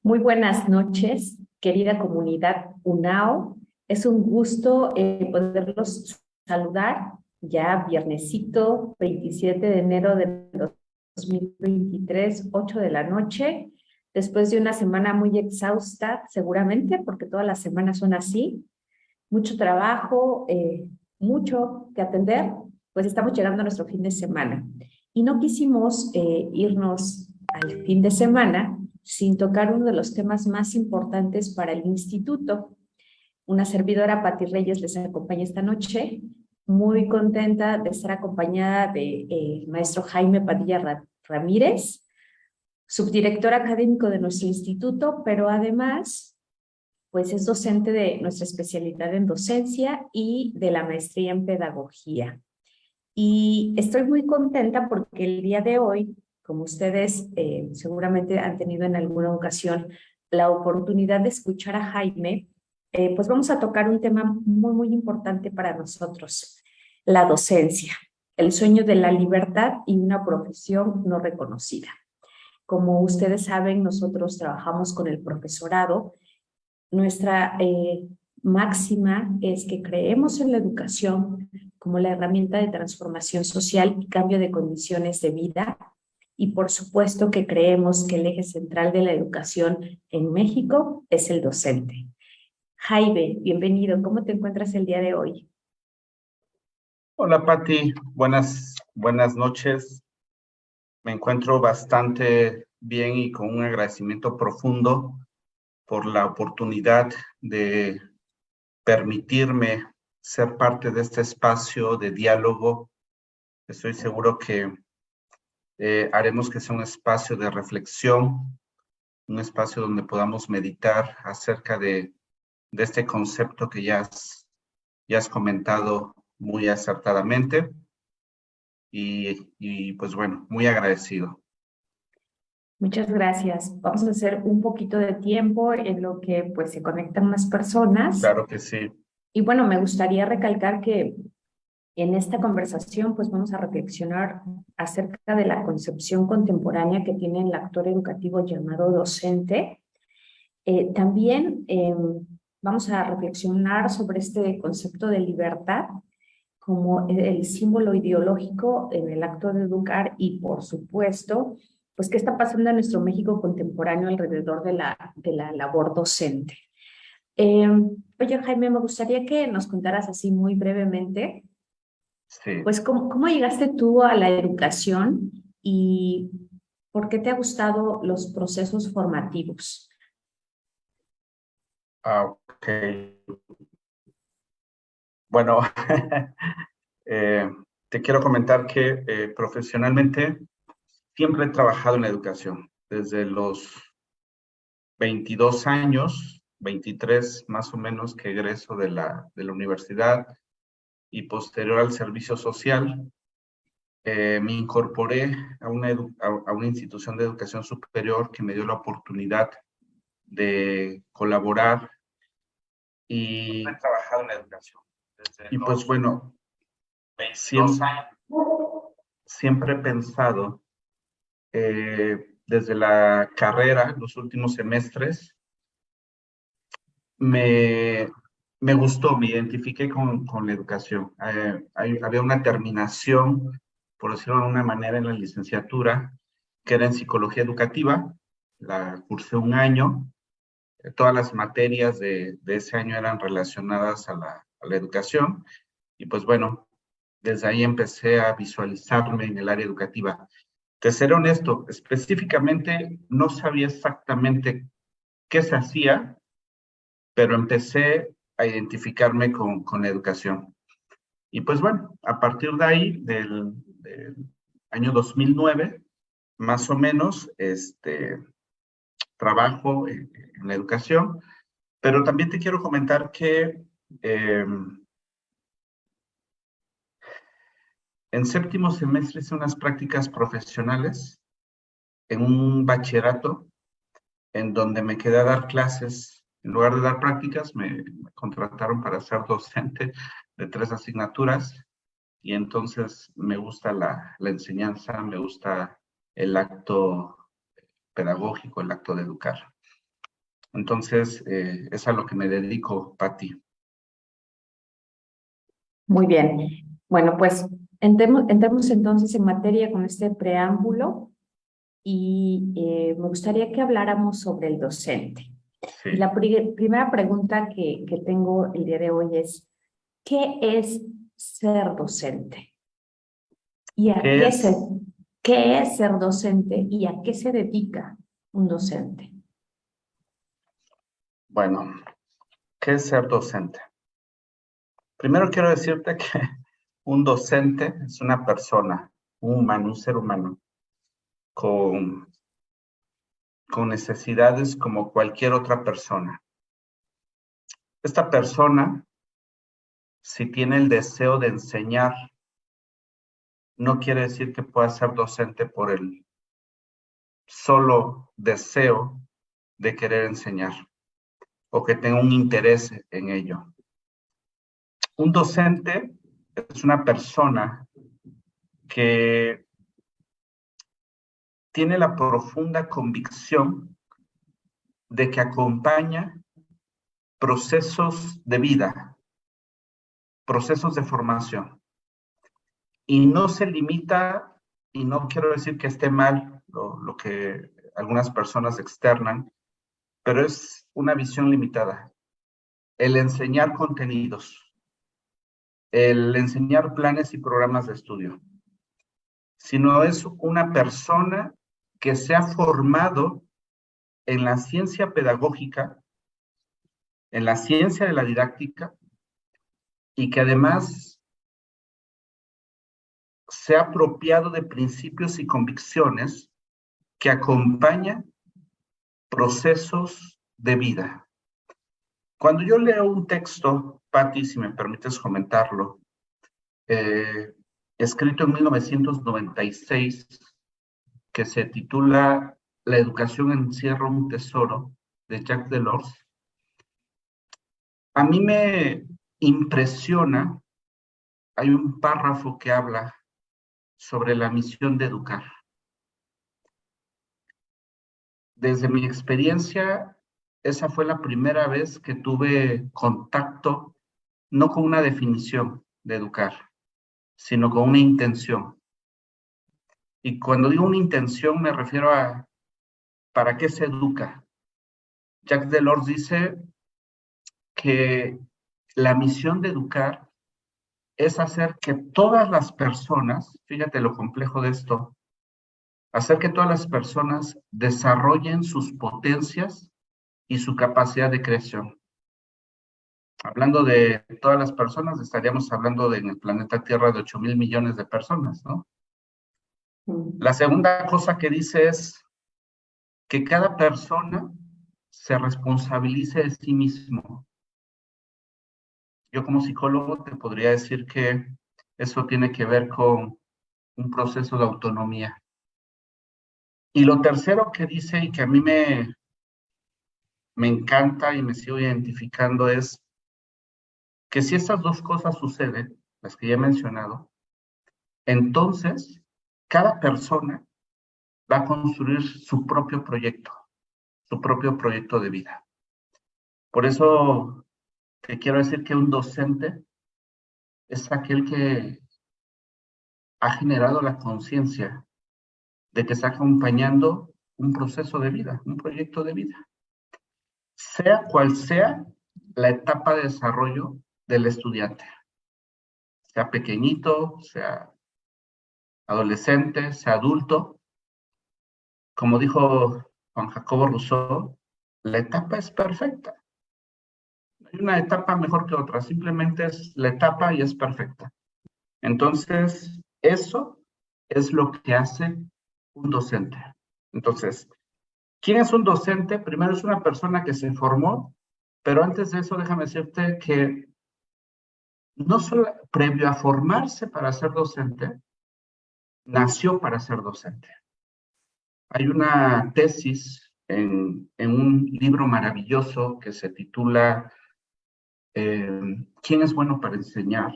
Muy buenas noches, querida comunidad UNAO. Es un gusto poderlos saludar ya viernesito 27 de enero de 2023, 8 de la noche, después de una semana muy exhausta, seguramente, porque todas las semanas son así, mucho trabajo, mucho que atender, pues estamos llegando a nuestro fin de semana. Y no quisimos irnos al fin de semana sin tocar uno de los temas más importantes para el instituto. Una servidora, Pati Reyes, les acompaña esta noche, muy contenta de estar acompañada de maestro Jaime Padilla Ramírez, subdirector académico de nuestro instituto, pero además pues es docente de nuestra especialidad en docencia y de la maestría en pedagogía. Y estoy muy contenta porque el día de hoy, como ustedes seguramente han tenido en alguna ocasión la oportunidad de escuchar a Jaime, pues vamos a tocar un tema muy importante para nosotros, la docencia, el sueño de la libertad y una profesión no reconocida. Como ustedes saben, nosotros trabajamos con el profesorado. Nuestra máxima es que creemos en la educación como la herramienta de transformación social y cambio de condiciones de vida. Y por supuesto que creemos que el eje central de la educación en México es el docente. Jaime, bienvenido. ¿Cómo te encuentras el día de hoy? Hola Pati, buenas noches. Me encuentro bastante bien y con un agradecimiento profundo por la oportunidad de permitirme ser parte de este espacio de diálogo. Estoy seguro que haremos que sea un espacio de reflexión, un espacio donde podamos meditar acerca de este concepto que ya has comentado muy acertadamente. Y pues bueno, muy agradecido. Muchas gracias. Vamos a hacer un poquito de tiempo en lo que pues se conectan más personas. Claro que sí. Y bueno, me gustaría recalcar que en esta conversación pues vamos a reflexionar acerca de la concepción contemporánea que tiene el actor educativo llamado docente. También vamos a reflexionar sobre este concepto de libertad como el símbolo ideológico en el acto de educar y, por supuesto, pues qué está pasando en nuestro México contemporáneo alrededor de la labor docente. Oye, Jaime, me gustaría que nos contaras así muy brevemente, Sí. pues cómo llegaste tú a la educación y por qué te ha gustado los procesos formativos. Ok. Bueno, eh, te quiero comentar que profesionalmente siempre he trabajado en la educación. Desde los 22 años, 23 más o menos, que egreso de la universidad y posterior al servicio social, me incorporé a una institución de educación superior que me dio la oportunidad de colaborar y he trabajado en la educación. Y pues bueno, siempre he pensado desde la carrera, los últimos semestres, me, me gustó, me identifiqué con la educación. Había una terminación, por decirlo de alguna manera, en la licenciatura, que era en psicología educativa. La cursé un año. Todas las materias de ese año eran relacionadas a la educación. Y pues bueno, desde ahí empecé a visualizarme en el área educativa. Te seré honesto, específicamente no sabía exactamente qué se hacía, pero empecé a identificarme con la educación. Y pues bueno, a partir de ahí, del año 2009, más o menos, trabajo en la educación, pero también te quiero comentar que en séptimo semestre hice unas prácticas profesionales en un bachillerato en donde me quedé a dar clases. En lugar de dar prácticas, me contrataron para ser docente de 3 asignaturas y entonces me gusta la enseñanza, me gusta el acto pedagógico, el acto de educar. Entonces, es a lo que me dedico, Pati. Muy bien. Bueno, pues entremos entonces en materia con este preámbulo y me gustaría que habláramos sobre el docente. Y Sí. la primera pregunta que tengo el día de hoy es, ¿qué es ser docente? ¿Y a ¿Qué qué es? qué es ser docente y a qué se dedica un docente? Bueno, ¿qué es ser docente? Primero quiero decirte que un docente es una persona, un humano, un ser humano, con, con necesidades como cualquier otra persona. Esta persona, si tiene el deseo de enseñar, no quiere decir que pueda ser docente por el solo deseo de querer enseñar o que tenga un interés en ello. Un docente es una persona que tiene la profunda convicción de que acompaña procesos de vida, procesos de formación, y no se limita, y no quiero decir que esté mal lo que algunas personas externan, pero es una visión limitada. El enseñar contenidos, el enseñar planes y programas de estudio, sino es una persona que se ha formado en la ciencia pedagógica, en la ciencia de la didáctica, y que además se ha apropiado de principios y convicciones que acompañan procesos de vida. Cuando yo leo un texto, Patti, si me permites comentarlo, eh, escrito en 1996, que se titula La educación encierra un tesoro, de Jacques Delors, a mí me impresiona, hay un párrafo que habla sobre la misión de educar. Desde mi experiencia, esa fue la primera vez que tuve contacto, no con una definición de educar, sino con una intención. Y cuando digo una intención, me refiero a ¿para qué se educa? Jacques Delors dice que la misión de educar es hacer que todas las personas, fíjate lo complejo de esto, hacer que todas las personas desarrollen sus potencias y su capacidad de creación. Hablando de todas las personas, estaríamos hablando en el planeta Tierra de 8,000 millones de personas, ¿no? La segunda cosa que dice es que cada persona se responsabilice de sí mismo. Yo como psicólogo te podría decir que eso tiene que ver con un proceso de autonomía. Y lo tercero que dice y que a mí me encanta y me sigo identificando es que si estas dos cosas suceden, las que ya he mencionado, entonces cada persona va a construir su propio proyecto de vida. Por eso te quiero decir que un docente es aquel que ha generado la conciencia de que está acompañando un proceso de vida, un proyecto de vida, sea cual sea la etapa de desarrollo del estudiante, sea pequeñito, sea adolescente, sea adulto. Como dijo Juan Jacobo Rousseau, la etapa es perfecta. No hay una etapa mejor que otra, simplemente es la etapa y es perfecta. Entonces, eso es lo que hace un docente. Entonces, ¿quién es un docente? Primero es una persona que se formó, pero antes de eso déjame decirte que no solo previo a formarse para ser docente, nació para ser docente. Hay una tesis en un libro maravilloso que se titula ¿Quién es bueno para enseñar?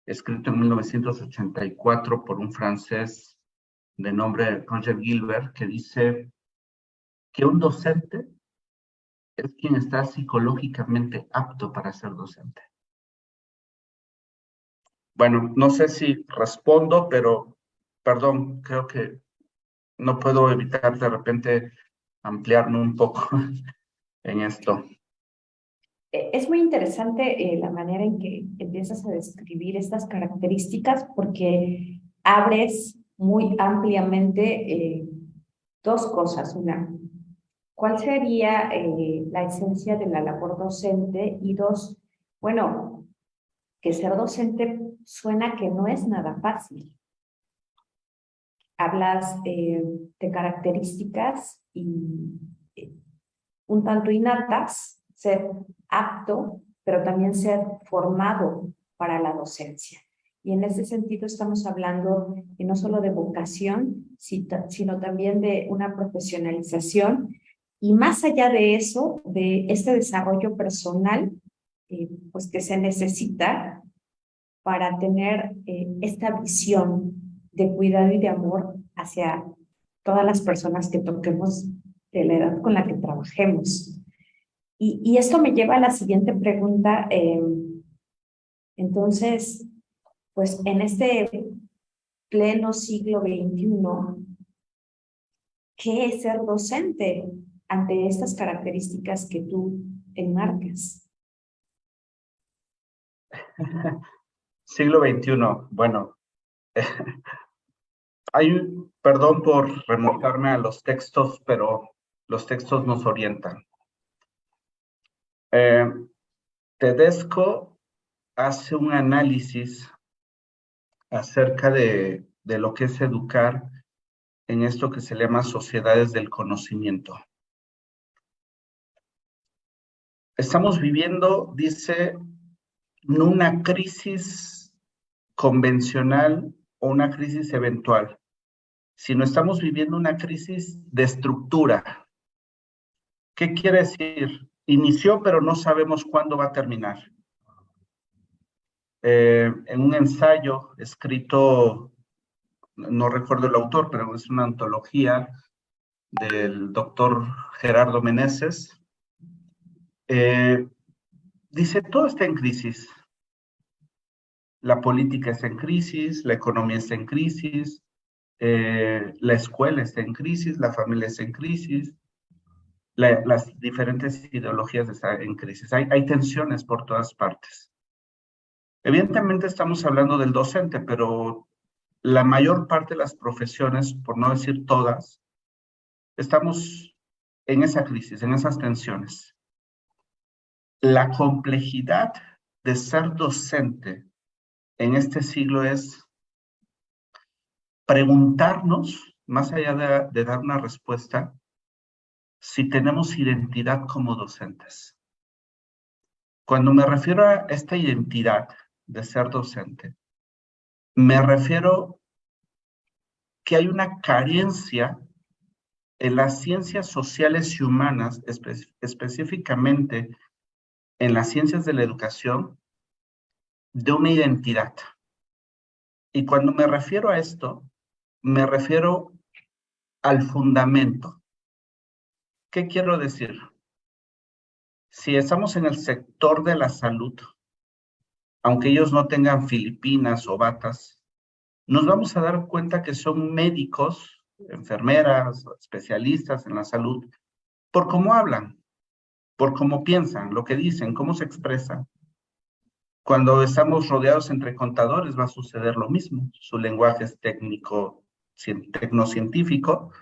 Escrito en 1984 por un francés de nombre Roger Gilbert, que dice que un docente es quien está psicológicamente apto para ser docente. Bueno, no sé si respondo, pero perdón, creo que no puedo evitar de repente ampliarme un poco en esto. Es muy interesante la manera en que empiezas a describir estas características porque abres muy ampliamente dos cosas. Una, ¿cuál sería la esencia de la labor docente? Y dos, bueno, que ser docente suena que no es nada fácil. Hablas de características y un tanto innatas, ser apto, pero también ser formado para la docencia. Y en ese sentido estamos hablando no solo de vocación, sino también de una profesionalización y más allá de eso, de este desarrollo personal, pues que se necesita para tener esta visión de cuidado y de amor hacia todas las personas que toquemos de la edad con la que trabajemos. Y esto me lleva a la siguiente pregunta. Entonces, pues en este pleno siglo XXI, ¿qué es ser docente ante estas características que tú enmarcas? Siglo XXI, bueno, perdón por remontarme a los textos, pero los textos nos orientan. Tedesco hace un análisis acerca de lo que es educar en esto que se llama sociedades del conocimiento. Estamos viviendo, dice, no una crisis convencional o una crisis eventual, sino estamos viviendo una crisis de estructura. ¿Qué quiere decir? Inició, pero no sabemos cuándo va a terminar. En un ensayo escrito, no recuerdo el autor, pero es una antología del doctor Gerardo Meneses, dice, todo está en crisis. La política está en crisis, la economía está en crisis, la escuela está en crisis, la familia está en crisis, las diferentes ideologías están en crisis. Hay tensiones por todas partes. Evidentemente estamos hablando del docente, pero la mayor parte de las profesiones, por no decir todas, estamos en esa crisis, en esas tensiones. La complejidad de ser docente en este siglo es preguntarnos, más allá de dar una respuesta, si tenemos identidad como docentes. Cuando me refiero a esta identidad de ser docente, me refiero que hay una carencia en las ciencias sociales y humanas, específicamente en las ciencias de la educación, de una identidad. Y cuando me refiero a esto, me refiero al fundamento. ¿Qué quiero decir? Si estamos en el sector de la salud, aunque ellos no tengan Filipinas o batas, nos vamos a dar cuenta que son médicos, enfermeras, especialistas en la salud, por cómo hablan, por cómo piensan, lo que dicen, cómo se expresan. Cuando estamos rodeados entre contadores va a suceder lo mismo. Su lenguaje es técnico, tecnocientífico,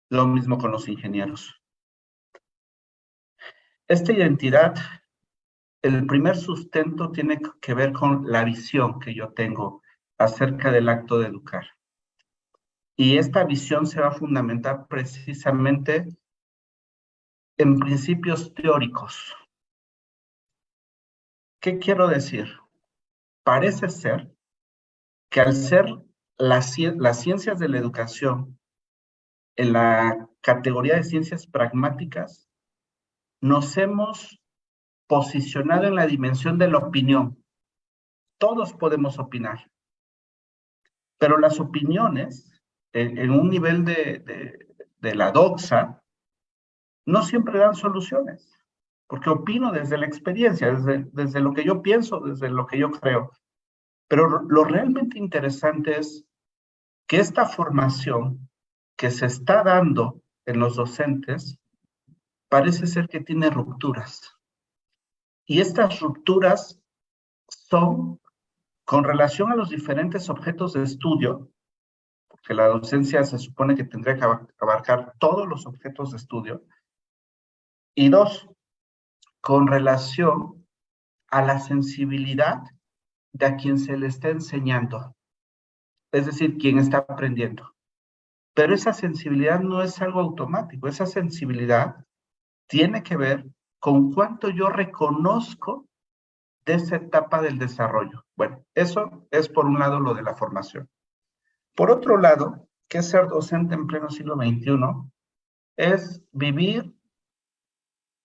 lo mismo con los ingenieros. Esta identidad, el primer sustento tiene que ver con la visión que yo tengo acerca del acto de educar. Y esta visión se va a fundamentar precisamente en principios teóricos. ¿Qué quiero decir? Parece ser que al ser las ciencias de la educación en la categoría de ciencias pragmáticas, nos hemos posicionado en la dimensión de la opinión. Todos podemos opinar, pero las opiniones en un nivel de la doxa no siempre dan soluciones. porque opino desde la experiencia, desde lo que yo pienso, desde lo que yo creo. Pero lo realmente interesante es que esta formación que se está dando en los docentes parece ser que tiene rupturas. Y estas rupturas son con relación a los diferentes objetos de estudio, porque la docencia se supone que tendría que abarcar todos los objetos de estudio, y dos, con relación a la sensibilidad de a quien se le está enseñando, es decir, quien está aprendiendo. Pero esa sensibilidad no es algo automático, esa sensibilidad tiene que ver con cuánto yo reconozco de esa etapa del desarrollo. Bueno, eso es por un lado lo de la formación. Por otro lado, ¿qué es ser docente en pleno siglo XXI? Es vivir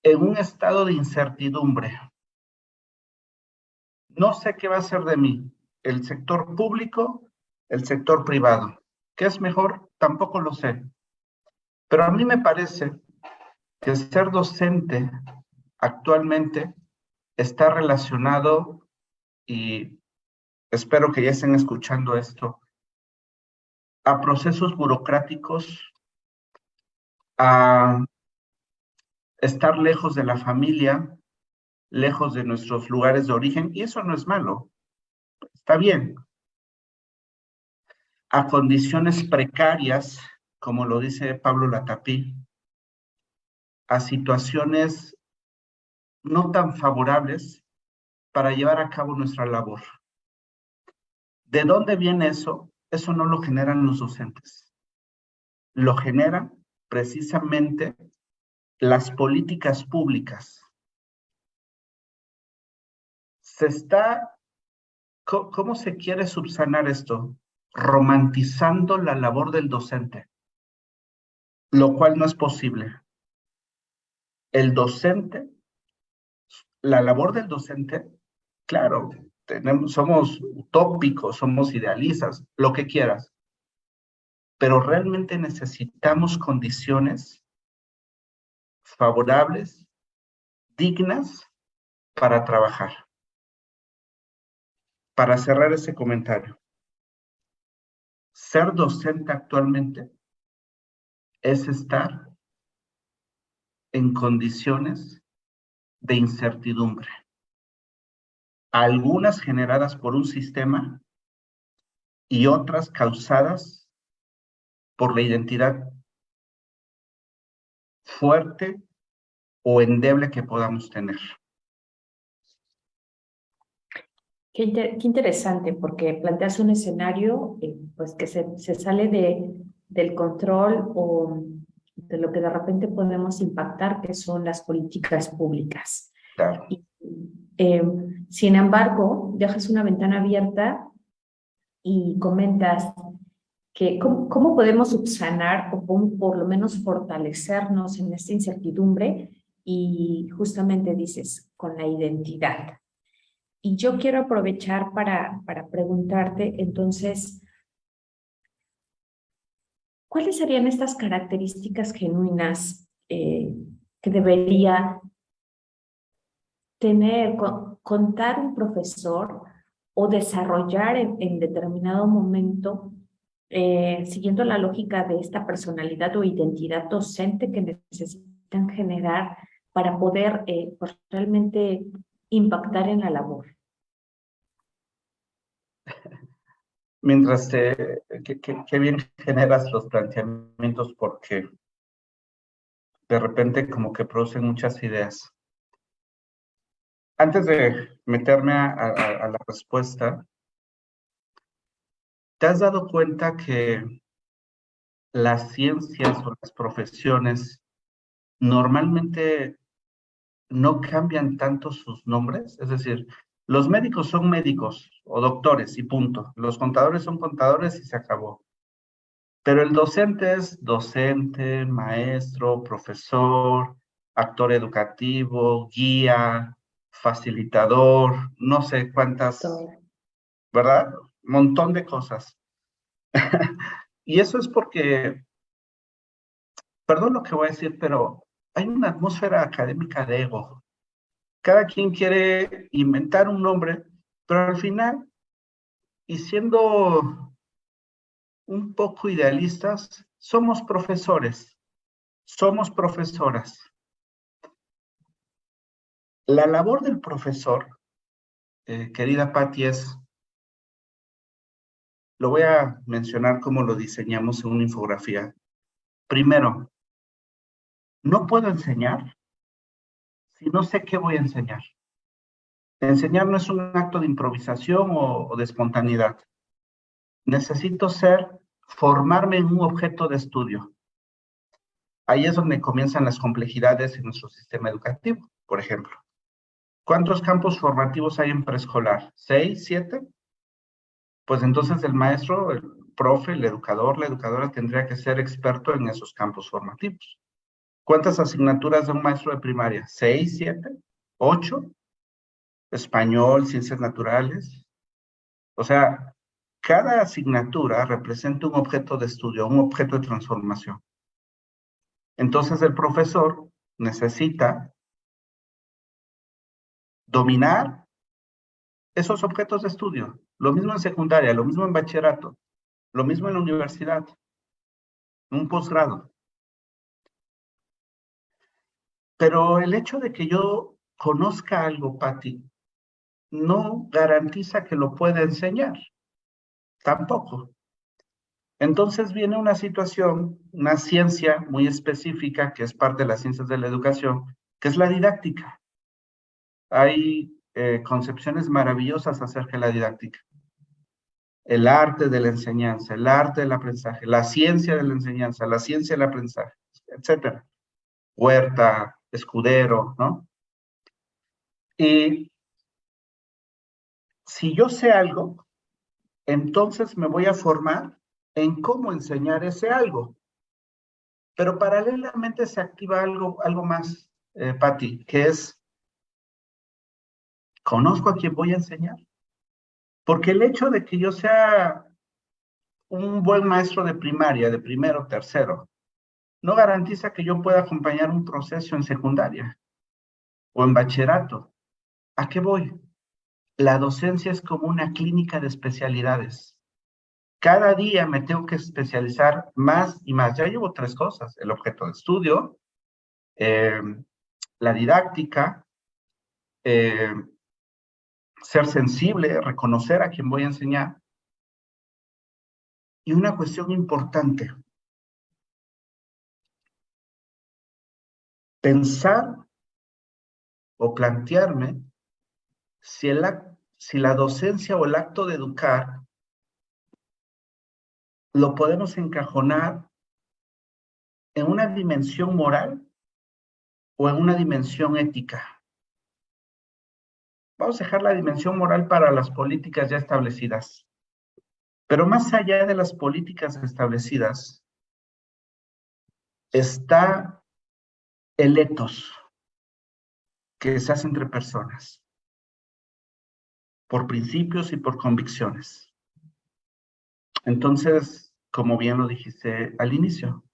en un estado de incertidumbre. No sé qué va a ser de mí, el sector público, el sector privado. ¿Qué es mejor? Tampoco lo sé. Pero a mí me parece que ser docente actualmente está relacionado, y espero que ya estén escuchando esto, a procesos burocráticos, a estar lejos de la familia, lejos de nuestros lugares de origen, y eso no es malo, está bien, a condiciones precarias, como lo dice Pablo Latapí, a situaciones no tan favorables para llevar a cabo nuestra labor. ¿De dónde viene eso? Eso no lo generan los docentes. Lo generan precisamente las políticas públicas. ¿Cómo se quiere subsanar esto? Romantizando la labor del docente, lo cual no es posible. El docente, la labor del docente, claro, somos utópicos, somos idealistas, lo que quieras, pero realmente necesitamos condiciones favorables, dignas para trabajar. Para cerrar ese comentario, ser docente actualmente es estar en condiciones de incertidumbre, algunas generadas por un sistema y otras causadas por la identidad fuerte o endeble que podamos tener. Qué interesante, porque planteas un escenario pues que se sale del control o de lo que de repente podemos impactar, que son las políticas públicas. Claro. Y, eh, sin embargo, dejas una ventana abierta y comentas que cómo podemos subsanar o por lo menos fortalecernos en esta incertidumbre, y justamente dices, con la identidad. Y yo quiero aprovechar para preguntarte, entonces, ¿cuáles serían estas características genuinas que debería tener, contar un profesor o desarrollar en determinado momento, siguiendo la lógica de esta personalidad o identidad docente que necesitan generar para poder pues, realmente impactar en la labor? Mientras qué bien generas los planteamientos, porque de repente como que producen muchas ideas. Antes de meterme a la respuesta, ¿te has dado cuenta que las ciencias o las profesiones normalmente no cambian tanto sus nombres? Es decir, los médicos son médicos o doctores y punto. Los contadores son contadores y se acabó. Pero el docente es docente, maestro, profesor, actor educativo, guía, facilitador, no sé cuántas, ¿verdad? Un montón de cosas. Y eso es porque, perdón lo que voy a decir, pero hay una atmósfera académica de ego. Cada quien quiere inventar un nombre, pero al final, y siendo un poco idealistas, somos profesores, somos profesoras. La labor del profesor, querida Patti, lo voy a mencionar como lo diseñamos en una infografía. Primero, no puedo enseñar si no sé qué voy a enseñar. Enseñar no es un acto de improvisación o de espontaneidad. Necesito formarme en un objeto de estudio. Ahí es donde comienzan las complejidades en nuestro sistema educativo. Por ejemplo, ¿cuántos campos formativos hay en preescolar? ¿6, 7? Pues entonces el maestro, el profe, el educador, la educadora tendría que ser experto en esos campos formativos. ¿Cuántas asignaturas de un maestro de primaria? ¿6, 7, 8? Español, ciencias naturales. O sea, cada asignatura representa un objeto de estudio, un objeto de transformación. Entonces el profesor necesita dominar esos objetos de estudio. Lo mismo en secundaria, lo mismo en bachillerato, lo mismo en la universidad, un posgrado. Pero el hecho de que yo conozca algo, Patti, no garantiza que lo pueda enseñar, tampoco. Entonces viene una situación, una ciencia muy específica, que es parte de las ciencias de la educación, que es la didáctica. Hay concepciones maravillosas acerca de la didáctica. El arte de la enseñanza, el arte del aprendizaje, la ciencia de la enseñanza, la ciencia del aprendizaje, etcétera. Huerta, Escudero, ¿no? Y si yo sé algo, entonces me voy a formar en cómo enseñar ese algo. Pero paralelamente se activa algo más, Patti, que es, conozco a quién voy a enseñar. Porque el hecho de que yo sea un buen maestro de primaria, de primero, tercero, no garantiza que yo pueda acompañar un proceso en secundaria o en bachillerato. ¿A qué voy? La docencia es como una clínica de especialidades. Cada día me tengo que especializar más y más. Ya llevo 3 cosas: el objeto de estudio, la didáctica, eh, ser sensible, reconocer a quien voy a enseñar. Y una cuestión importante, pensar o plantearme si la docencia o el acto de educar lo podemos encajonar en una dimensión moral o en una dimensión ética. Vamos a dejar la dimensión moral para las políticas ya establecidas. Pero más allá de las políticas establecidas está el etos que se hace entre personas, por principios y por convicciones. Entonces, como bien lo dijiste al inicio,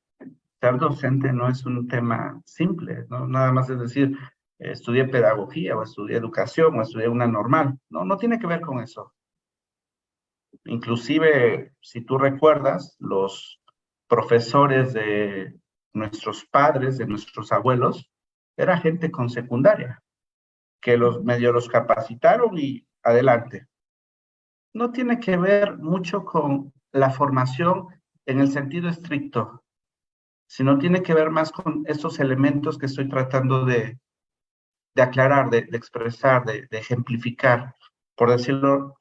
ser docente no es un tema simple, ¿no? Nada más es decir, estudié pedagogía o estudié educación o estudié una normal. No, no tiene que ver con eso. Inclusive, si tú recuerdas, los profesores de nuestros padres, de nuestros abuelos, era gente con secundaria, que medio los capacitaron y adelante. No tiene que ver mucho con la formación en el sentido estricto, sino tiene que ver más con estos elementos que estoy tratando de aclarar, de expresar, de ejemplificar, por decirlo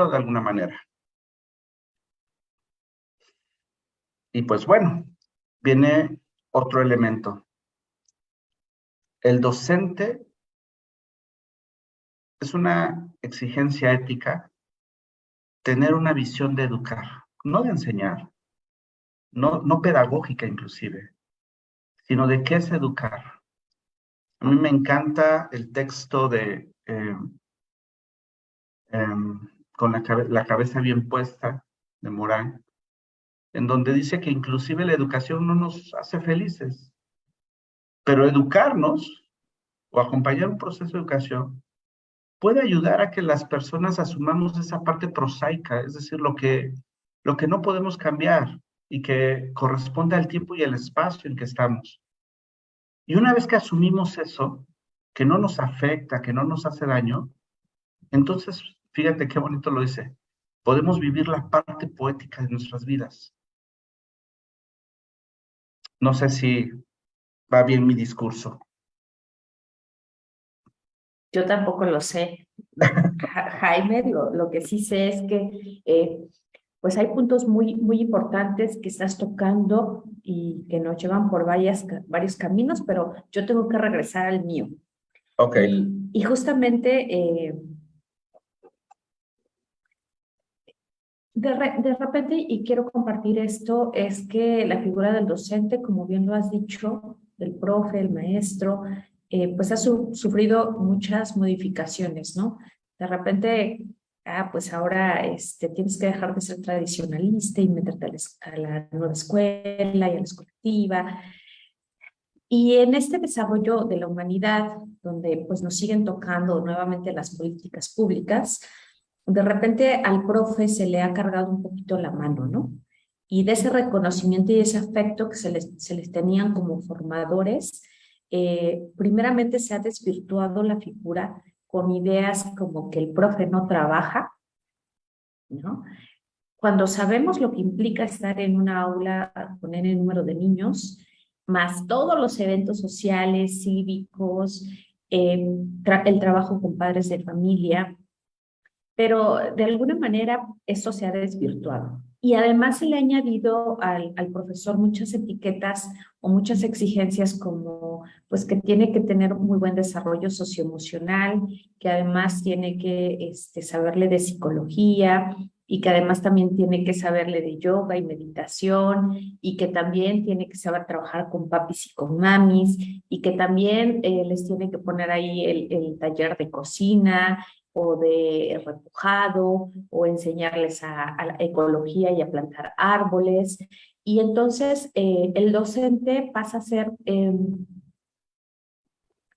de alguna manera. Y pues bueno, viene otro elemento. El docente es una exigencia ética tener una visión de educar, no de enseñar, no pedagógica inclusive, sino de qué es educar. A mí me encanta el texto de con la cabeza bien puesta de Morán, en donde dice que inclusive la educación no nos hace felices, pero educarnos o acompañar un proceso de educación puede ayudar a que las personas asumamos esa parte prosaica, es decir, lo que no podemos cambiar y que corresponde al tiempo y el espacio en que estamos. Y una vez que asumimos eso, que no nos afecta, que no nos hace daño, entonces, fíjate qué bonito lo dice, podemos vivir la parte poética de nuestras vidas. No sé si va bien mi discurso. Yo tampoco lo sé. Jaime, lo que sí sé es que pues hay puntos muy importantes que estás tocando y que nos llevan por varios caminos, pero yo tengo que regresar al mío. Ok. Y justamente de repente, y quiero compartir esto, es que la figura del docente, como bien lo has dicho, del profe, el maestro, pues ha sufrido muchas modificaciones, ¿no? De repente, pues ahora tienes que dejar de ser tradicionalista y meterte a la nueva escuela y a la escuela activa. Y en este desarrollo de la humanidad, donde pues nos siguen tocando nuevamente las políticas públicas, de repente al profe se le ha cargado un poquito la mano, ¿no? Y de ese reconocimiento y ese afecto que se les tenían como formadores, primeramente se ha desvirtuado la figura con ideas como que el profe no trabaja, ¿no? Cuando sabemos lo que implica estar en una aula con el número de niños, más todos los eventos sociales, cívicos, el trabajo con padres de familia, pero de alguna manera eso se ha desvirtuado. Y además se le ha añadido al profesor muchas etiquetas o muchas exigencias como pues que tiene que tener muy buen desarrollo socioemocional, que además tiene que saberle de psicología y que además también tiene que saberle de yoga y meditación y que también tiene que saber trabajar con papis y con mamis y que también les tiene que poner ahí el taller de cocina o de repujado, o enseñarles a la ecología y a plantar árboles. Y entonces el docente pasa a ser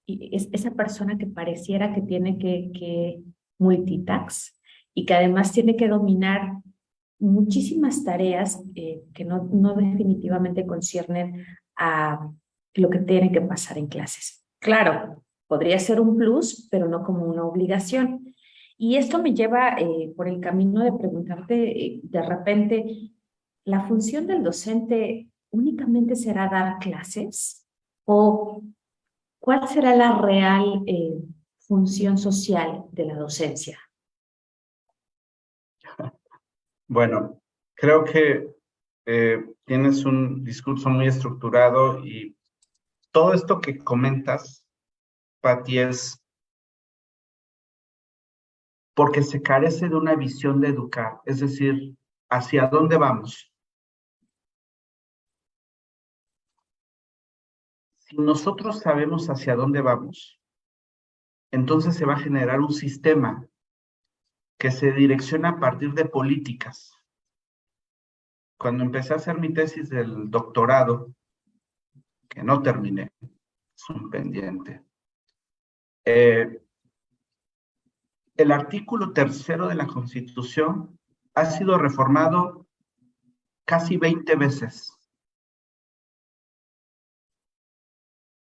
esa persona que pareciera que tiene que multitask y que además tiene que dominar muchísimas tareas que no definitivamente conciernen a lo que tiene que pasar en clases. Claro, podría ser un plus, pero no como una obligación. Y esto me lleva por el camino de preguntarte, de repente, ¿la función del docente únicamente será dar clases? ¿O cuál será la real función social de la docencia? Bueno, creo que tienes un discurso muy estructurado y todo esto que comentas, Pati, es porque se carece de una visión de educar, es decir, ¿hacia dónde vamos? Si nosotros sabemos hacia dónde vamos, entonces se va a generar un sistema que se direcciona a partir de políticas. Cuando empecé a hacer mi tesis del doctorado, que no terminé, es un pendiente, el artículo 3º de la Constitución ha sido reformado casi 20 veces.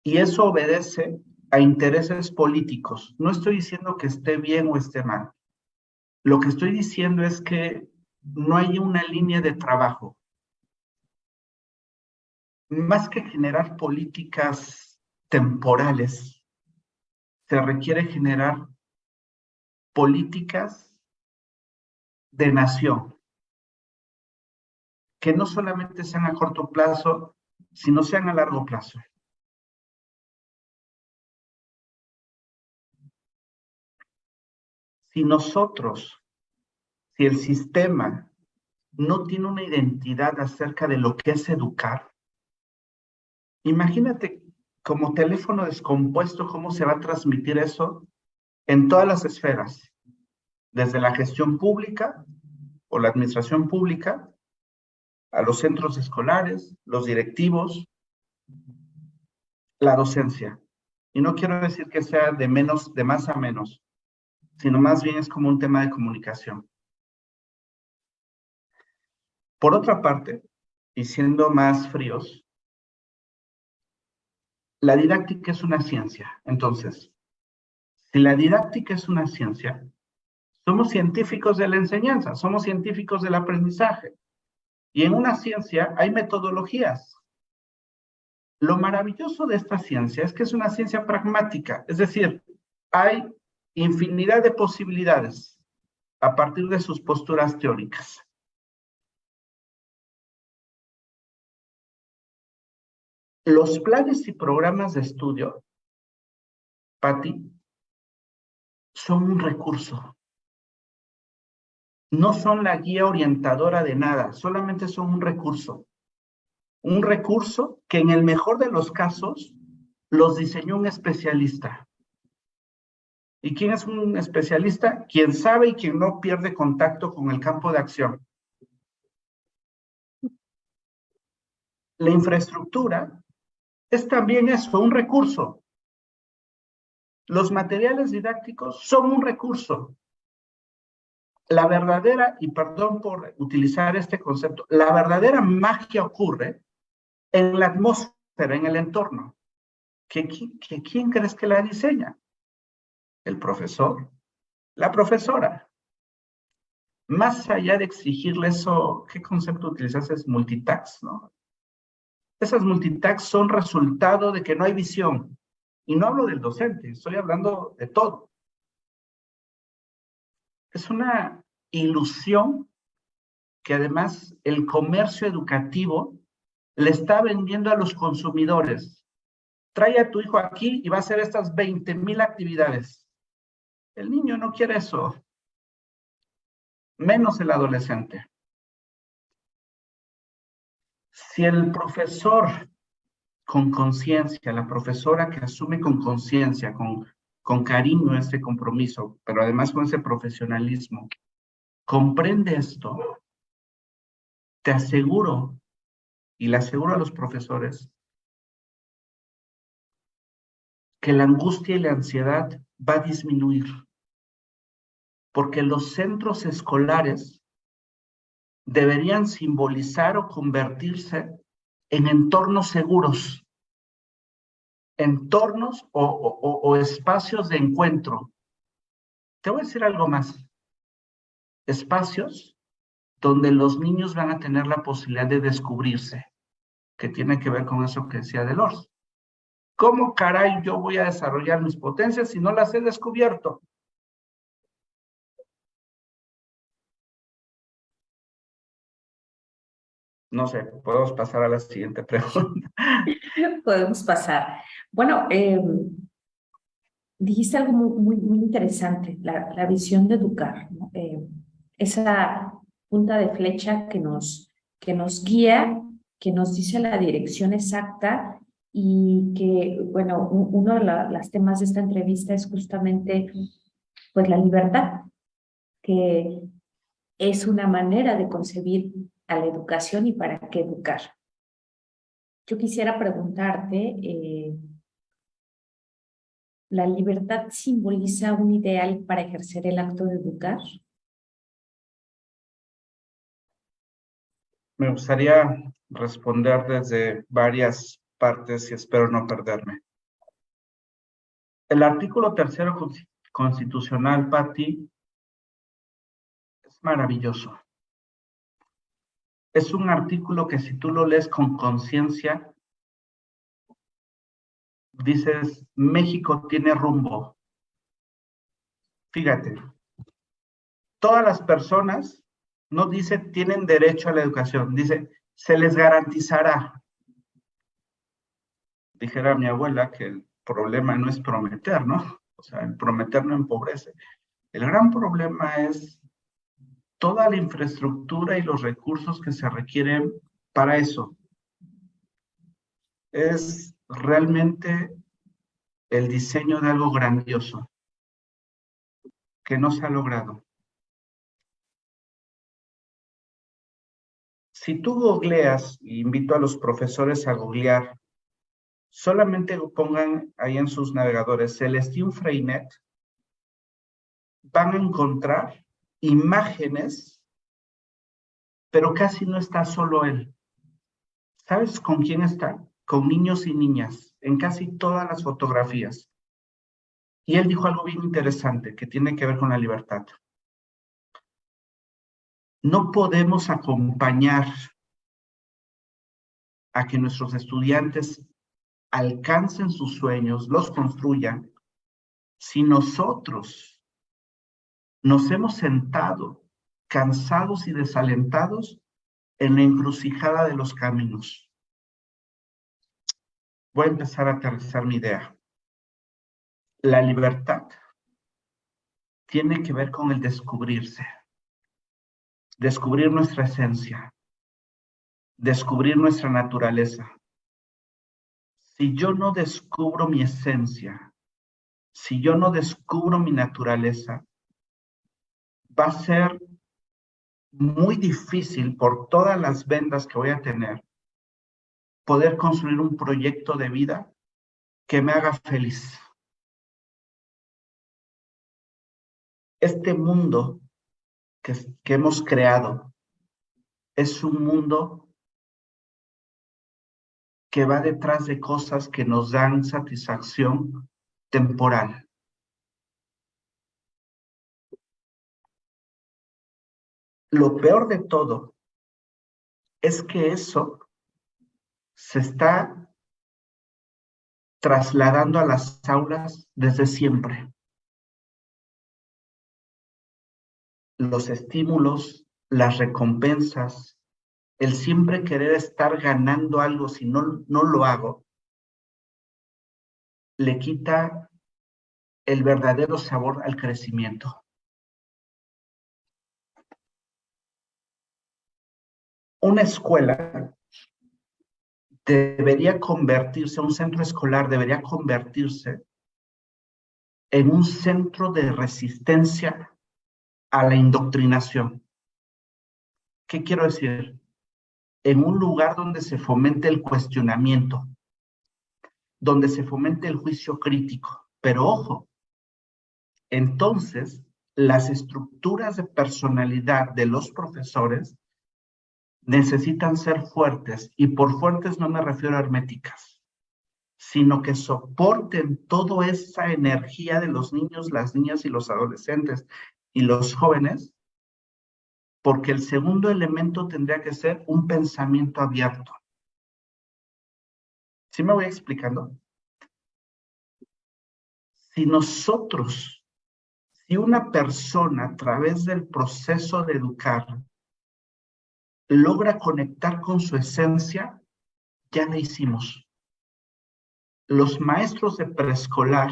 Y eso obedece a intereses políticos. No estoy diciendo que esté bien o esté mal. Lo que estoy diciendo es que no hay una línea de trabajo. Más que generar políticas temporales, se requiere generar políticas de nación, que no solamente sean a corto plazo, sino sean a largo plazo. Si nosotros, si el sistema no tiene una identidad acerca de lo que es educar, imagínate como teléfono descompuesto cómo se va a transmitir eso en todas las esferas, desde la gestión pública o la administración pública, a los centros escolares, los directivos, la docencia. Y no quiero decir que sea de más a menos, sino más bien es como un tema de comunicación. Por otra parte, y siendo más fríos, la didáctica es una ciencia. Entonces, si la didáctica es una ciencia, somos científicos de la enseñanza, somos científicos del aprendizaje. Y en una ciencia hay metodologías. Lo maravilloso de esta ciencia es que es una ciencia pragmática, es decir, hay infinidad de posibilidades a partir de sus posturas teóricas. Los planes y programas de estudio, Patti, son un recurso. No son la guía orientadora de nada, solamente son un recurso. Un recurso que en el mejor de los casos los diseñó un especialista. ¿Y quién es un especialista? Quien sabe y quien no pierde contacto con el campo de acción. La infraestructura es también eso, un recurso. Los materiales didácticos son un recurso. La verdadera, y perdón por utilizar este concepto, la verdadera magia ocurre en la atmósfera, en el entorno. ¿Quién crees que la diseña? El profesor, la profesora. Más allá de exigirle eso, ¿qué concepto utilizas? Es multitask, ¿no? Esas multitask son resultado de que no hay visión. Y no hablo del docente, estoy hablando de todo. Es una ilusión que además el comercio educativo le está vendiendo a los consumidores. Trae a tu hijo aquí y va a hacer estas 20,000 actividades. El niño no quiere eso, menos el adolescente. Si el profesor con conciencia, la profesora que asume con conciencia, con cariño este compromiso, pero además con ese profesionalismo, comprende esto, te aseguro, y le aseguro a los profesores, que la angustia y la ansiedad va a disminuir, porque los centros escolares deberían simbolizar o convertirse en entornos seguros, entornos o espacios de encuentro. Te voy a decir algo más. Espacios donde los niños van a tener la posibilidad de descubrirse, que tiene que ver con eso que decía Delors. ¿Cómo caray yo voy a desarrollar mis potencias si no las he descubierto? No sé, podemos pasar a la siguiente pregunta. Podemos pasar. Bueno, dijiste algo muy interesante, la visión de educar, ¿no? Esa punta de flecha que nos guía, que nos dice la dirección exacta y que, bueno, uno de los temas de esta entrevista es justamente, pues, la libertad, que es una manera de concebir a la educación y para qué educar. Yo quisiera preguntarte, ¿la libertad simboliza un ideal para ejercer el acto de educar? Me gustaría responder desde varias partes y espero no perderme. El artículo 3 constitucional, Patti, es maravilloso. Es un artículo que si tú lo lees con conciencia, dices, México tiene rumbo. Fíjate, todas las personas, no dice tienen derecho a la educación, dice se les garantizará. Dijera mi abuela que el problema no es prometer, ¿no? O sea, el prometer no empobrece. El gran problema es toda la infraestructura y los recursos que se requieren para eso. Es realmente el diseño de algo grandioso que no se ha logrado. Si tú googleas, y invito a los profesores a googlear Solamente pongan ahí en sus navegadores Celestín Freinet, van a encontrar imágenes, pero casi no está solo él. ¿Sabes con quién está? Con niños y niñas, en casi todas las fotografías. Y él dijo algo bien interesante que tiene que ver con la libertad. No podemos acompañar a que nuestros estudiantes alcancen sus sueños, los construyan, si nosotros nos hemos sentado cansados y desalentados en la encrucijada de los caminos. Voy a empezar a aterrizar mi idea. La libertad tiene que ver con el descubrirse, descubrir nuestra esencia, descubrir nuestra naturaleza. Si yo no descubro mi esencia, si yo no descubro mi naturaleza, va a ser muy difícil por todas las vendas que voy a tener poder construir un proyecto de vida que me haga feliz. Este mundo que hemos creado es un mundo que va detrás de cosas que nos dan satisfacción temporal. Lo peor de todo es que eso se está trasladando a las aulas desde siempre. Los estímulos, las recompensas, el siempre querer estar ganando algo si no lo hago, le quita el verdadero sabor al crecimiento. Una escuela debería convertirse, un centro escolar debería convertirse en un centro de resistencia a la indoctrinación. ¿Qué quiero decir? En un lugar donde se fomente el cuestionamiento, donde se fomente el juicio crítico. Pero ojo, entonces las estructuras de personalidad de los profesores necesitan ser fuertes, y por fuertes no me refiero a herméticas, sino que soporten toda esa energía de los niños, las niñas y los adolescentes y los jóvenes, porque el segundo elemento tendría que ser un pensamiento abierto. ¿Sí me voy explicando? Si una persona a través del proceso de educar logra conectar con su esencia, ya la hicimos. Los maestros de preescolar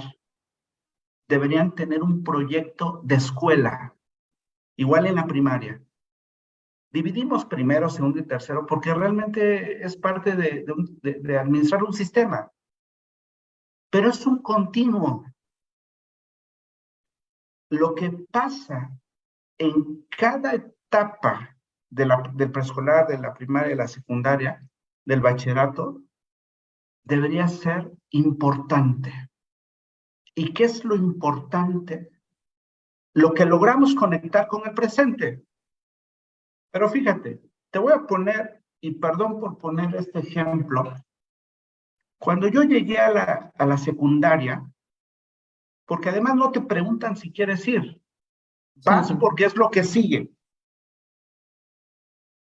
deberían tener un proyecto de escuela, igual en la primaria. Dividimos primero, segundo y tercero porque realmente es parte de administrar un sistema. Pero es un continuo. Lo que pasa en cada etapa del preescolar, de la primaria, de la secundaria, del bachillerato, debería ser importante. ¿Y qué es lo importante? Lo que logramos conectar con el presente. Pero fíjate, te voy a poner, y perdón por poner este ejemplo, cuando yo llegué a la secundaria, porque además no te preguntan si quieres ir, vas porque es lo que sigue.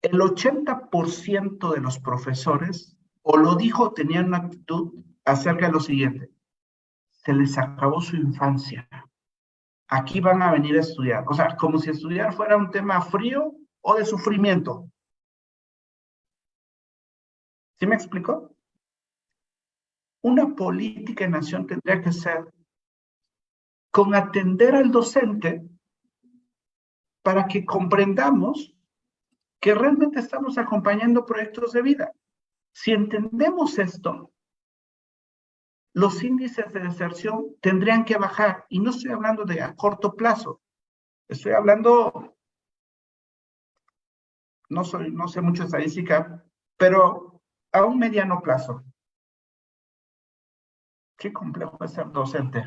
El 80% de los profesores o lo dijo o tenían una actitud acerca de lo siguiente: se les acabó su infancia, aquí van a venir a estudiar. O sea, como si estudiar fuera un tema frío o de sufrimiento. ¿Sí me explico? Una política en nación tendría que ser con atender al docente para que comprendamos que realmente estamos acompañando proyectos de vida. Si entendemos esto, los índices de deserción tendrían que bajar. Y no estoy hablando de a corto plazo. Estoy hablando, no sé mucho de estadística, pero a un mediano plazo. qué complejo es ser docente.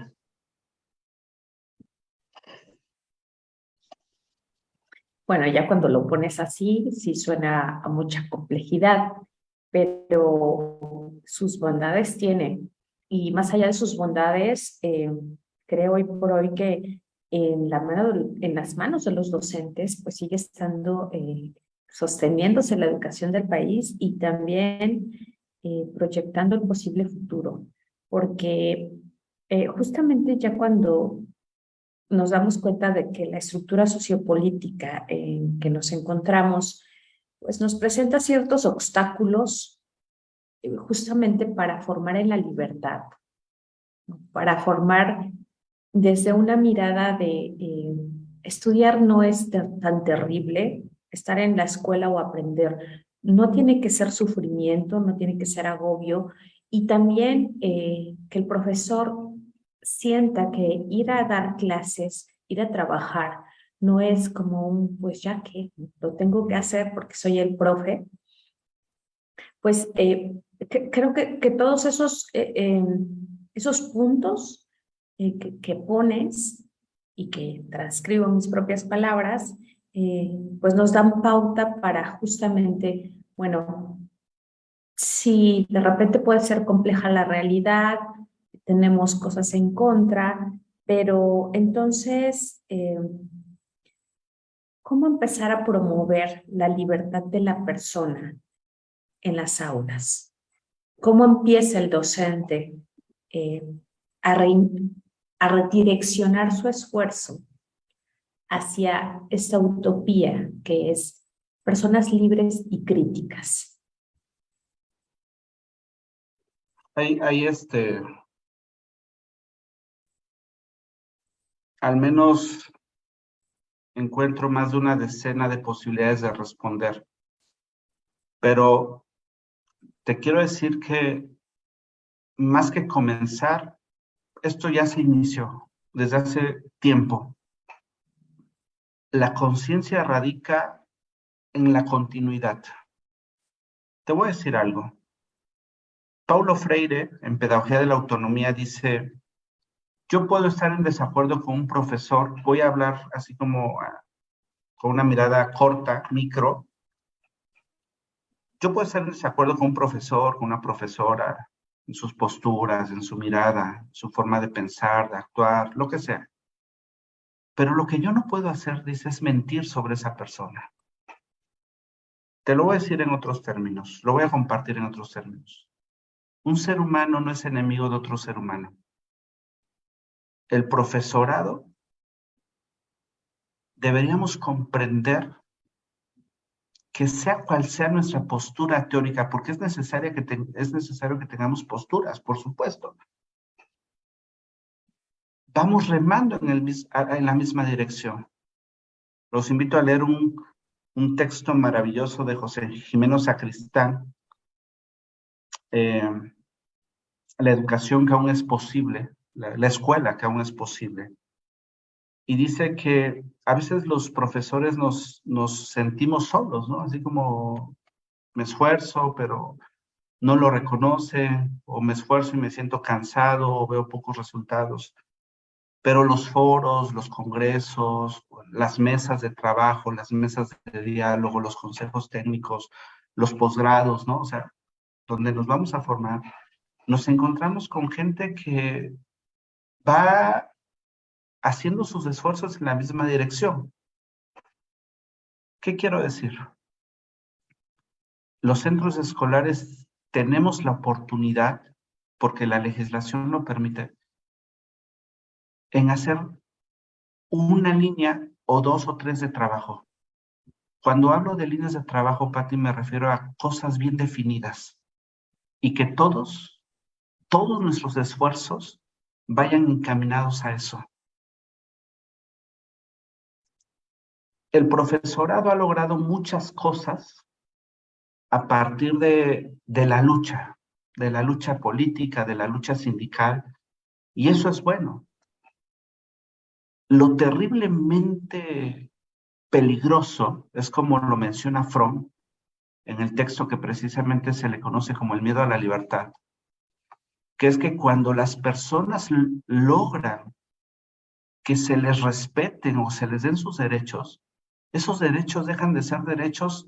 Bueno, ya cuando lo pones así, sí suena a mucha complejidad, pero sus bondades tiene. Y más allá de sus bondades, creo hoy por hoy que en las manos de los docentes, pues sigue estando sosteniéndose la educación del país y también proyectando el posible futuro. Porque justamente ya cuando nos damos cuenta de que la estructura sociopolítica en que nos encontramos, pues nos presenta ciertos obstáculos justamente para formar en la libertad, ¿no? Para formar desde una mirada de estudiar no es tan terrible, estar en la escuela o aprender no tiene que ser sufrimiento, no tiene que ser agobio, y también que el profesor sienta que ir a dar clases, ir a trabajar, no es como un, pues ya que lo tengo que hacer porque soy el profe, pues creo que todos esos puntos que pones y que transcribo en mis propias palabras, pues nos dan pauta para justamente, bueno, si de repente puede ser compleja la realidad, tenemos cosas en contra, pero entonces, ¿cómo empezar a promover la libertad de la persona en las aulas? ¿Cómo empieza el docente eh, a, re, a redireccionar su esfuerzo hacia esta utopía que es personas libres y críticas? Hay al menos encuentro más de una decena de posibilidades de responder, pero te quiero decir que más que comenzar, esto ya se inició desde hace tiempo. La conciencia radica en la continuidad. Te voy a decir algo. Paulo Freire, en Pedagogía de la Autonomía, dice, yo puedo estar en desacuerdo con un profesor, voy a hablar así como con una mirada corta, micro. Yo puedo estar en desacuerdo con un profesor, con una profesora, en sus posturas, en su mirada, su forma de pensar, de actuar, lo que sea. Pero lo que yo no puedo hacer, dice, es mentir sobre esa persona. Te lo voy a decir en otros términos, lo voy a compartir en otros términos. Un ser humano no es enemigo de otro ser humano. El profesorado deberíamos comprender que sea cual sea nuestra postura teórica, porque es necesario que tengamos posturas, por supuesto. Vamos remando en la misma dirección. Los invito a leer un texto maravilloso de José Jimeno Sacristán, La educación que aún es posible, la escuela que aún es posible. Y dice que a veces los profesores nos sentimos solos, ¿no? Así como me esfuerzo, pero no lo reconocen, o me esfuerzo y me siento cansado, o veo pocos resultados. Pero los foros, los congresos, las mesas de trabajo, las mesas de diálogo, los consejos técnicos, los posgrados, ¿no? O sea, donde nos vamos a formar, nos encontramos con gente que va haciendo sus esfuerzos en la misma dirección. ¿Qué quiero decir? Los centros escolares tenemos la oportunidad, porque la legislación lo permite, en hacer una línea o dos o tres de trabajo. Cuando hablo de líneas de trabajo, Pati, me refiero a cosas bien definidas y que todos nuestros esfuerzos vayan encaminados a eso. El profesorado ha logrado muchas cosas a partir de la lucha política, de la lucha sindical, y eso es bueno. Lo terriblemente peligroso es como lo menciona Fromm en el texto que precisamente se le conoce como el miedo a la libertad, que es que cuando las personas logran que se les respeten o se les den sus derechos, esos derechos dejan de ser derechos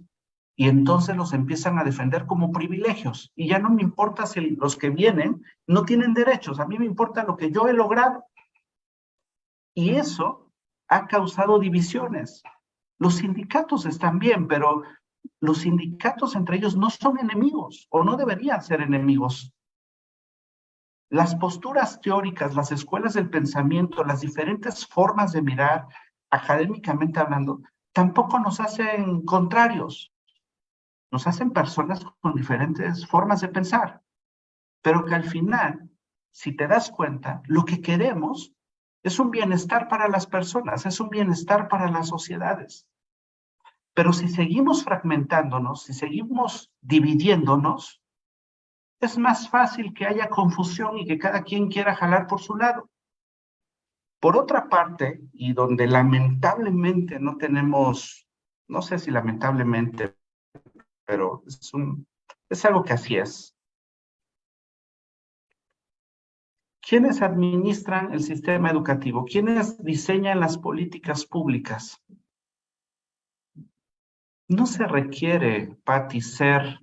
y entonces los empiezan a defender como privilegios. Y ya no me importa si los que vienen no tienen derechos, a mí me importa lo que yo he logrado. Y eso ha causado divisiones. Los sindicatos están bien, pero los sindicatos entre ellos no son enemigos o no deberían ser enemigos. Las posturas teóricas, las escuelas del pensamiento, las diferentes formas de mirar, académicamente hablando, tampoco nos hacen contrarios, nos hacen personas con diferentes formas de pensar, pero que al final, si te das cuenta, lo que queremos es un bienestar para las personas, es un bienestar para las sociedades. Pero si seguimos fragmentándonos, si seguimos dividiéndonos, es más fácil que haya confusión y que cada quien quiera jalar por su lado. Por otra parte, y donde lamentablemente no tenemos, no sé si lamentablemente, pero es algo que así es. ¿Quiénes administran el sistema educativo? ¿Quiénes diseñan las políticas públicas? No se requiere, Patti, ser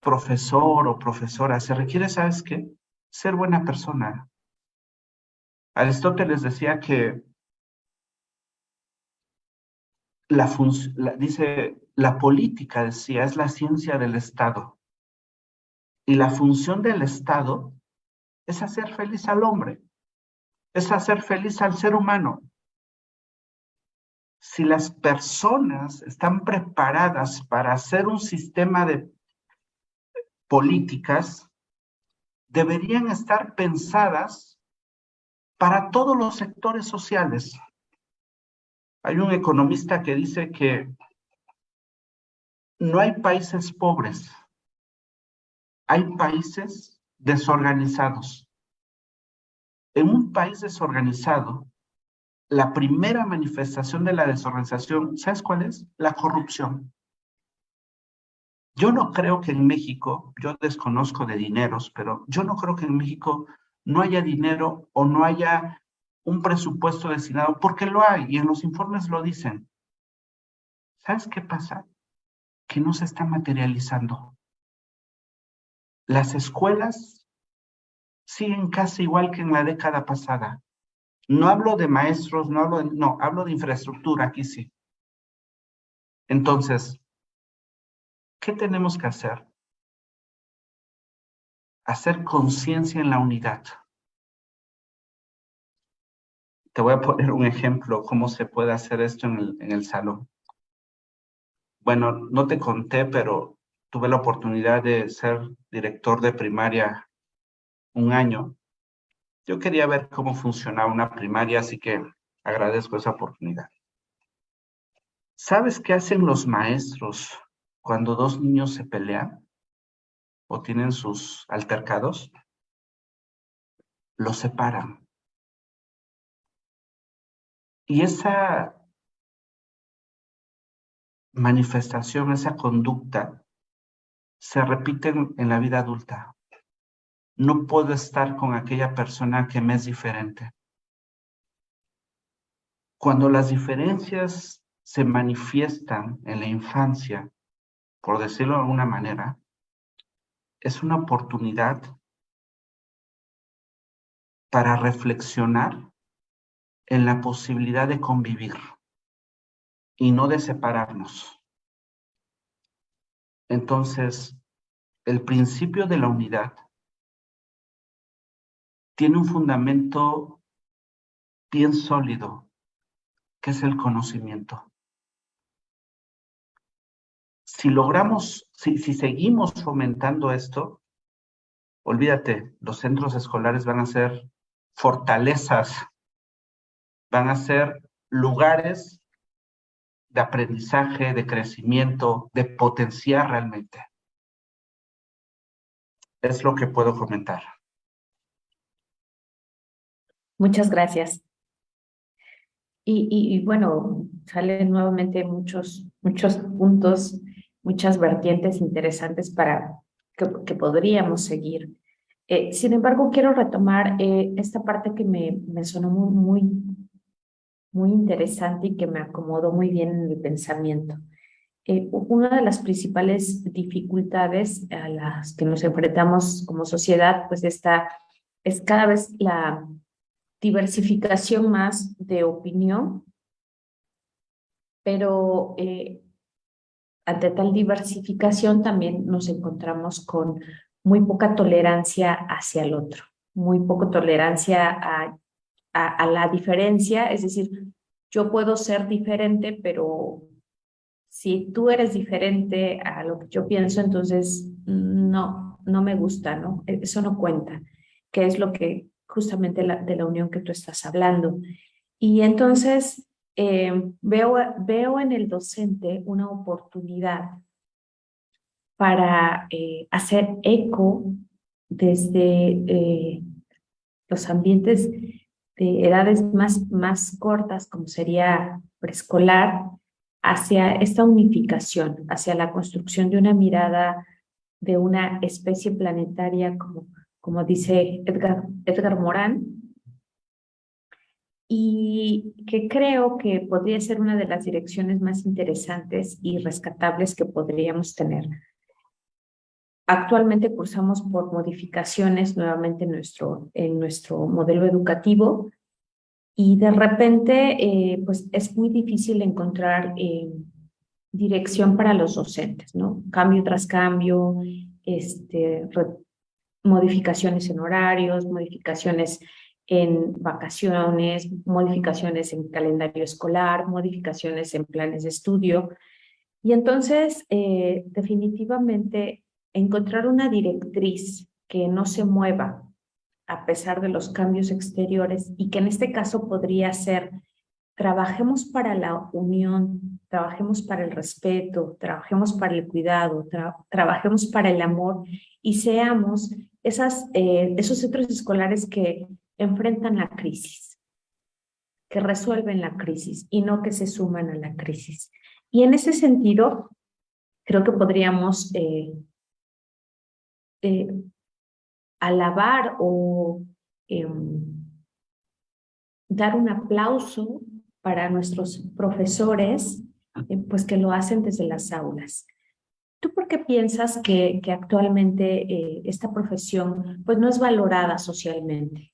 profesor o profesora, se requiere, ¿sabes qué? Ser buena persona. Aristóteles decía que dice, la política, decía, es la ciencia del Estado. Y la función del Estado es hacer feliz al hombre, es hacer feliz al ser humano. Si las personas están preparadas para hacer un sistema de políticas, deberían estar pensadas para todos los sectores sociales. Hay un economista que dice que no hay países pobres, hay países desorganizados. En un país desorganizado, la primera manifestación de la desorganización, ¿sabes cuál es? La corrupción. Yo no creo que en México, yo desconozco de dineros, pero yo no creo que en México no haya dinero o no haya un presupuesto destinado, porque lo hay y en los informes lo dicen. ¿Sabes qué pasa? Que no se está materializando. Las escuelas siguen casi igual que en la década pasada. No hablo de maestros, no, hablo de infraestructura, aquí sí. Entonces, ¿qué tenemos que hacer? Hacer conciencia en la unidad. Te voy a poner un ejemplo, cómo se puede hacer esto en el salón. Bueno, no te conté, pero tuve la oportunidad de ser director de primaria un año. Yo quería ver cómo funcionaba una primaria, así que agradezco esa oportunidad. ¿Sabes qué hacen los maestros cuando dos niños se pelean o tienen sus altercados? Los separan. Y esa manifestación, esa conducta, se repite en la vida adulta. No puedo estar con aquella persona que me es diferente. Cuando las diferencias se manifiestan en la infancia, por decirlo de alguna manera, es una oportunidad para reflexionar en la posibilidad de convivir y no de separarnos. Entonces, el principio de la unidad tiene un fundamento bien sólido, que es el conocimiento. Si logramos, si seguimos fomentando esto, olvídate, los centros escolares van a ser fortalezas, van a ser lugares de aprendizaje, de crecimiento, de potenciar realmente. Es lo que puedo comentar. Muchas gracias. Y bueno, salen nuevamente muchos puntos, muchas vertientes interesantes para que podríamos seguir. Sin embargo, quiero retomar esta parte que me sonó muy interesante y que me acomodó muy bien en el pensamiento. Una de las principales dificultades a las que nos enfrentamos como sociedad, pues esta es cada vez la diversificación más de opinión, pero ante tal diversificación también nos encontramos con muy poca tolerancia hacia el otro, muy poca tolerancia a la diferencia, es decir, yo puedo ser diferente, pero si tú eres diferente a lo que yo pienso, entonces no me gusta, ¿no? Eso no cuenta, que es lo que justamente de la unión que tú estás hablando. Y entonces veo en el docente una oportunidad para hacer eco desde los ambientes de edades más cortas, como sería preescolar, hacia esta unificación, hacia la construcción de una mirada de una especie planetaria, como dice Edgar Morán, y que creo que podría ser una de las direcciones más interesantes y rescatables que podríamos tener. Actualmente cursamos por modificaciones nuevamente en nuestro modelo educativo y de repente pues es muy difícil encontrar dirección para los docentes, ¿no? Cambio tras cambio, modificaciones en horarios, modificaciones en vacaciones, modificaciones en calendario escolar, modificaciones en planes de estudio. Y entonces, definitivamente, encontrar una directriz que no se mueva a pesar de los cambios exteriores y que en este caso podría ser: trabajemos para la unión, trabajemos para el respeto, trabajemos para el cuidado, trabajemos para el amor y seamos esos centros escolares que enfrentan la crisis, que resuelven la crisis y no que se suman a la crisis. Y en ese sentido, creo que podríamos eh, alabar o dar un aplauso para nuestros profesores, pues que lo hacen desde las aulas. ¿Tú por qué piensas que actualmente esta profesión pues no es valorada socialmente?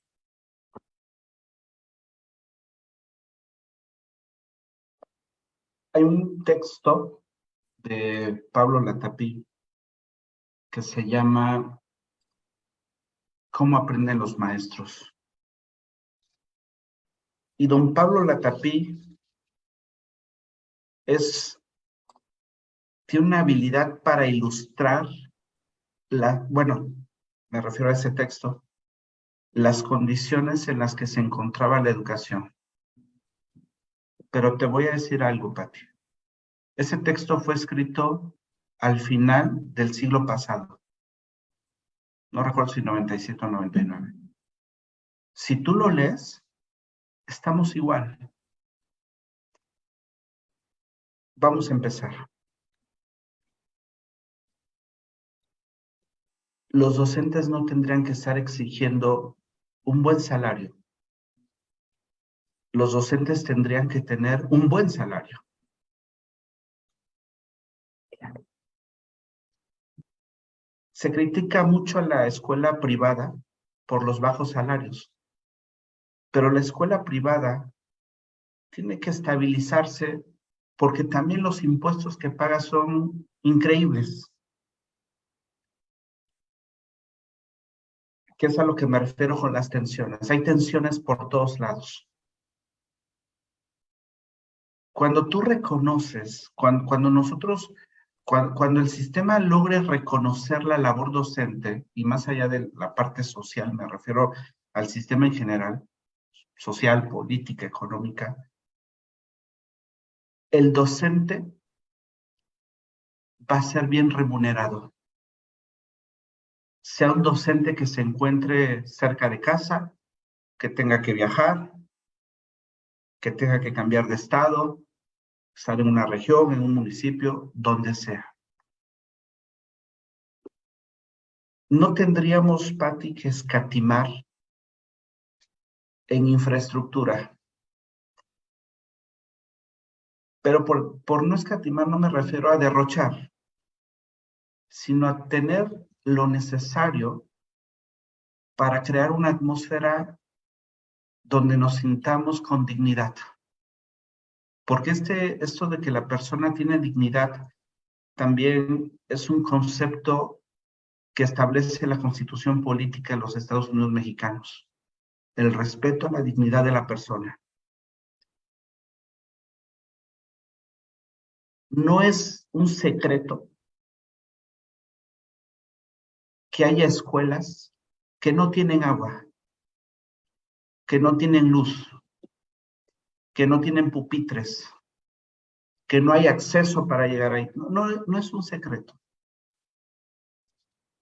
Hay un texto de Pablo Latapí que se llama ¿Cómo aprenden los maestros? Y don Pablo Latapí tiene una habilidad para ilustrar bueno, me refiero a ese texto, las condiciones en las que se encontraba la educación. Pero te voy a decir algo, Pati. Ese texto fue escrito al final del siglo pasado. No recuerdo si 97 o 99. Si tú lo lees, estamos igual. Vamos a empezar. Los docentes no tendrían que estar exigiendo un buen salario. Los docentes tendrían que tener un buen salario. Se critica mucho a la escuela privada por los bajos salarios, pero la escuela privada tiene que estabilizarse porque también los impuestos que paga son increíbles. Que es a lo que me refiero con las tensiones. Hay tensiones por todos lados. Cuando tú reconoces, cuando el sistema logre reconocer la labor docente, y más allá de la parte social, me refiero al sistema en general, social, política, económica, el docente va a ser bien remunerado. Sea un docente que se encuentre cerca de casa, que tenga que viajar, que tenga que cambiar de estado, estar en una región, en un municipio, donde sea. no tendríamos, Patti, que escatimar en infraestructura. Pero por no escatimar no me refiero a derrochar, sino a tener lo necesario para crear una atmósfera donde nos sintamos con dignidad. Porque esto de que la persona tiene dignidad también es un concepto que establece la Constitución Política de los Estados Unidos Mexicanos. El respeto a la dignidad de la persona. No es un secreto que haya escuelas que no tienen agua, que no tienen luz, que no tienen pupitres, que no hay acceso para llegar ahí. No es un secreto.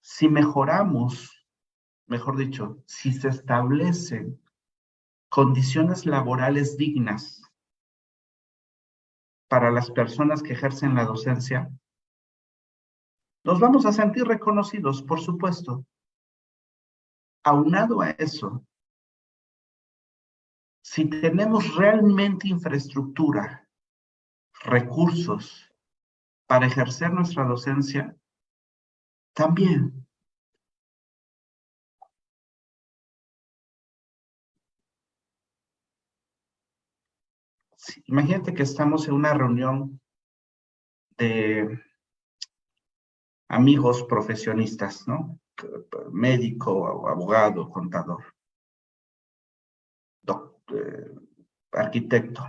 Si mejoramos, mejor dicho, si se establecen condiciones laborales dignas para las personas que ejercen la docencia, nos vamos a sentir reconocidos, por supuesto. Aunado a eso, si tenemos realmente infraestructura, recursos para ejercer nuestra docencia, también. Sí, imagínate que estamos en una reunión de amigos profesionistas, ¿no? Médico, abogado, contador, arquitecto.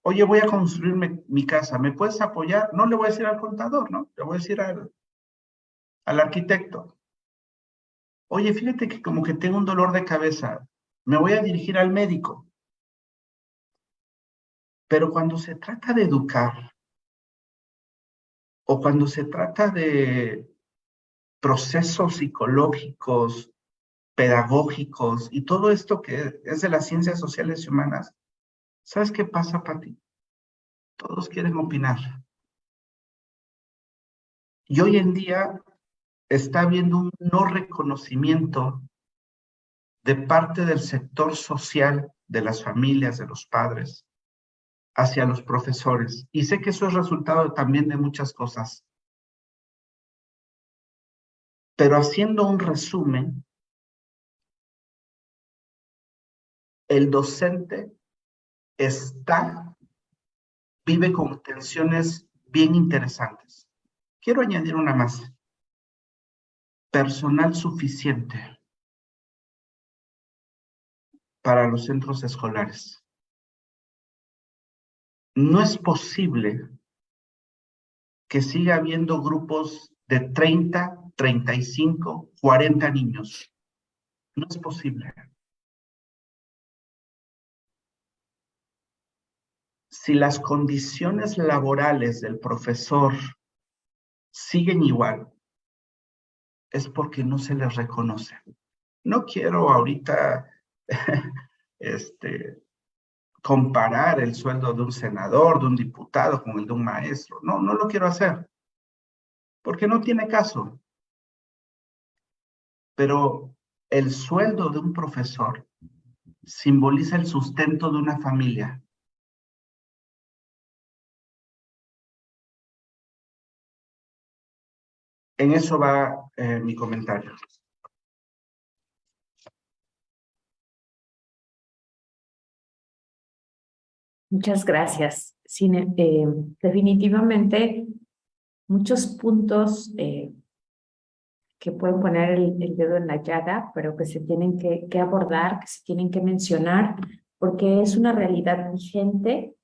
Oye, voy a construir mi casa, ¿me puedes apoyar? No le voy a decir al contador, ¿no? Le voy a decir al arquitecto. Oye, fíjate que como que tengo un dolor de cabeza, me voy a dirigir al médico. Pero cuando se trata de educar o cuando se trata de procesos psicológicos, pedagógicos y todo esto que es de las ciencias sociales y humanas, ¿sabes qué pasa, Pati? Todos quieren opinar. Y hoy en día está habiendo un no reconocimiento de parte del sector social, de las familias, de los padres, hacia los profesores. Y sé que eso es resultado también de muchas cosas. Pero haciendo un resumen, el docente vive con tensiones bien interesantes. Quiero añadir una más. Personal suficiente para los centros escolares. No es posible que siga habiendo grupos de 30, 35, 40 niños. No es posible. Si las condiciones laborales del profesor siguen igual, es porque no se les reconoce. No quiero ahorita comparar el sueldo de un senador, de un diputado con el de un maestro. No lo quiero hacer, porque no tiene caso. Pero el sueldo de un profesor simboliza el sustento de una familia. En eso va mi comentario. Muchas gracias. Sí, definitivamente muchos puntos que pueden poner el dedo en la llaga, pero que se tienen que abordar, que se tienen que mencionar, porque es una realidad vigente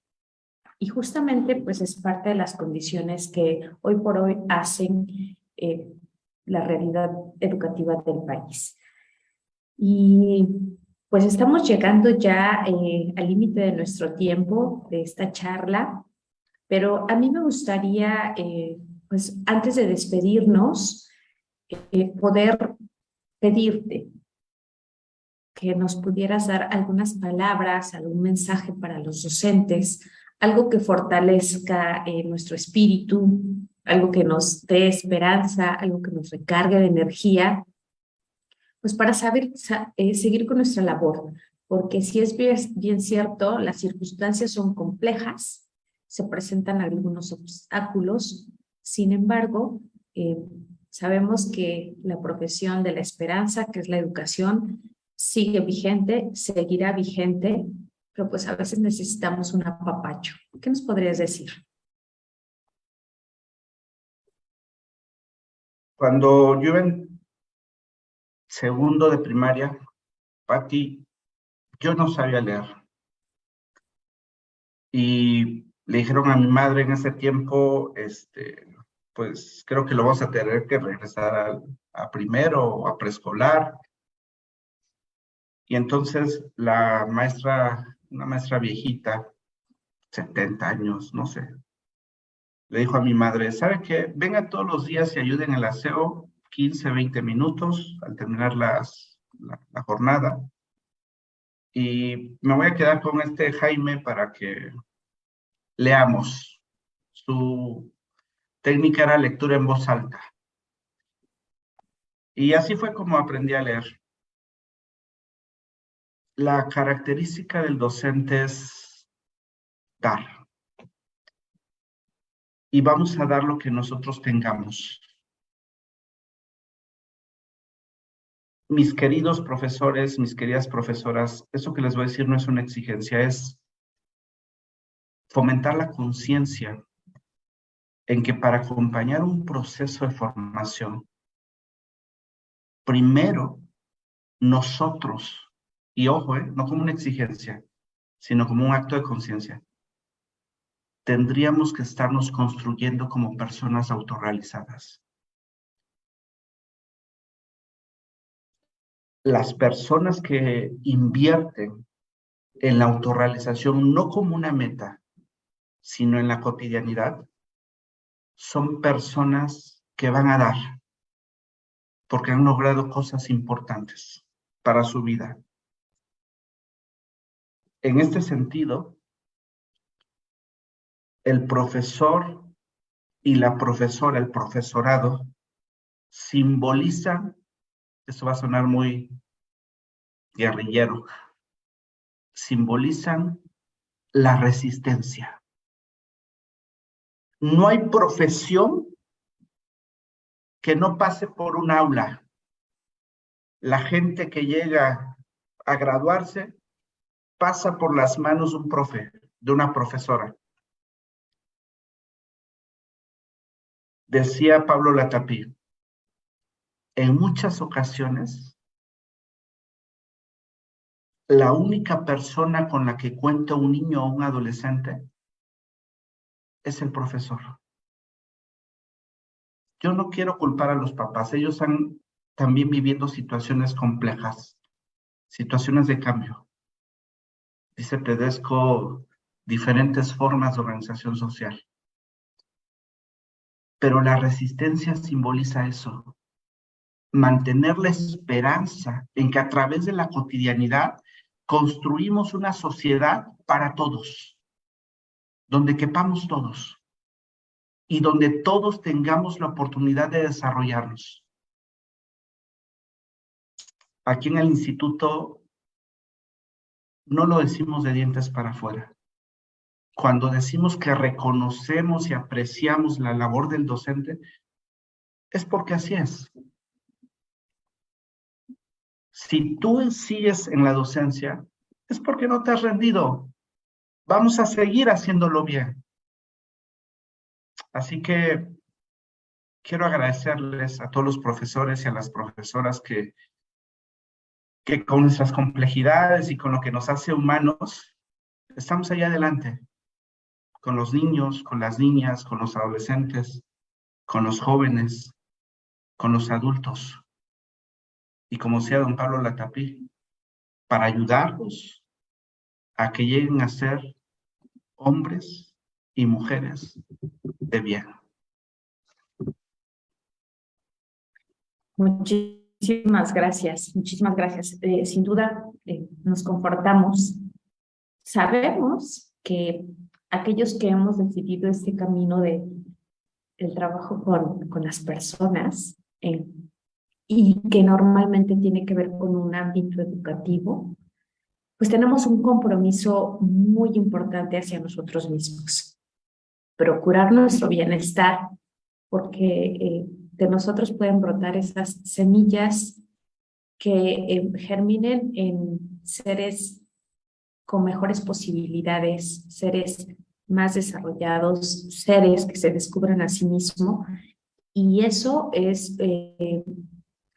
y justamente pues es parte de las condiciones que hoy por hoy hacen la realidad educativa del país. Y pues estamos llegando ya al límite de nuestro tiempo de esta charla, pero a mí me gustaría, pues antes de despedirnos, poder pedirte que nos pudieras dar algunas palabras, algún mensaje para los docentes, algo que fortalezca nuestro espíritu, algo que nos dé esperanza, algo que nos recargue de energía pues para saber seguir con nuestra labor, porque si es bien cierto, las circunstancias son complejas, se presentan algunos obstáculos, sin embargo, sabemos que la profesión de la esperanza, que es la educación, sigue vigente, seguirá vigente, pero pues a veces necesitamos un apapacho. ¿Qué nos podrías decir? Cuando yo iba en segundo de primaria, Pati, yo no sabía leer. Y le dijeron a mi madre en ese tiempo, pues creo que lo vamos a tener que regresar a primero o a preescolar. Y entonces la maestra, una maestra viejita, 70 años, no sé, le dijo a mi madre, ¿sabe qué? Venga todos los días y ayuden en el aseo 15, 20 minutos al terminar la jornada. Y me voy a quedar con este Jaime para que leamos. Su técnica era lectura en voz alta. Y así fue como aprendí a leer. La característica del docente es dar. Y vamos a dar lo que nosotros tengamos. Mis queridos profesores, mis queridas profesoras, eso que les voy a decir no es una exigencia, es fomentar la conciencia en que para acompañar un proceso de formación, primero nosotros, y ojo, no como una exigencia, sino como un acto de conciencia, tendríamos que estarnos construyendo como personas autorrealizadas. Las personas que invierten en la autorrealización no como una meta, sino en la cotidianidad, son personas que van a dar porque han logrado cosas importantes para su vida. En este sentido, el profesor y la profesora, el profesorado, simbolizan, esto va a sonar muy guerrillero, simbolizan la resistencia. No hay profesión que no pase por un aula. La gente que llega a graduarse pasa por las manos de un profe, de una profesora. Decía Pablo Latapí, en muchas ocasiones, la única persona con la que cuenta un niño o un adolescente es el profesor. Yo no quiero culpar a los papás, ellos están también viviendo situaciones complejas, situaciones de cambio. Dice Tedesco, diferentes formas de organización social. Pero la resistencia simboliza eso, mantener la esperanza en que a través de la cotidianidad construimos una sociedad para todos, donde quepamos todos y donde todos tengamos la oportunidad de desarrollarnos. Aquí en el instituto no lo decimos de dientes para afuera. Cuando decimos que reconocemos y apreciamos la labor del docente, es porque así es. Si tú sigues en la docencia, es porque no te has rendido. Vamos a seguir haciéndolo bien. Así que quiero agradecerles a todos los profesores y a las profesoras que con nuestras complejidades y con lo que nos hace humanos, estamos allá adelante, con los niños, con las niñas, con los adolescentes, con los jóvenes, con los adultos. Y como decía don Pablo Latapí, para ayudarlos a que lleguen a ser hombres y mujeres de bien. Muchísimas gracias, muchísimas gracias. Sin duda nos comportamos. Sabemos que aquellos que hemos decidido este camino de el trabajo con las personas, y que normalmente tiene que ver con un ámbito educativo, pues tenemos un compromiso muy importante hacia nosotros mismos. Procurar nuestro bienestar, porque de nosotros pueden brotar esas semillas que germinen en seres con mejores posibilidades, seres más desarrollados, seres que se descubren a sí mismos. Y eso es,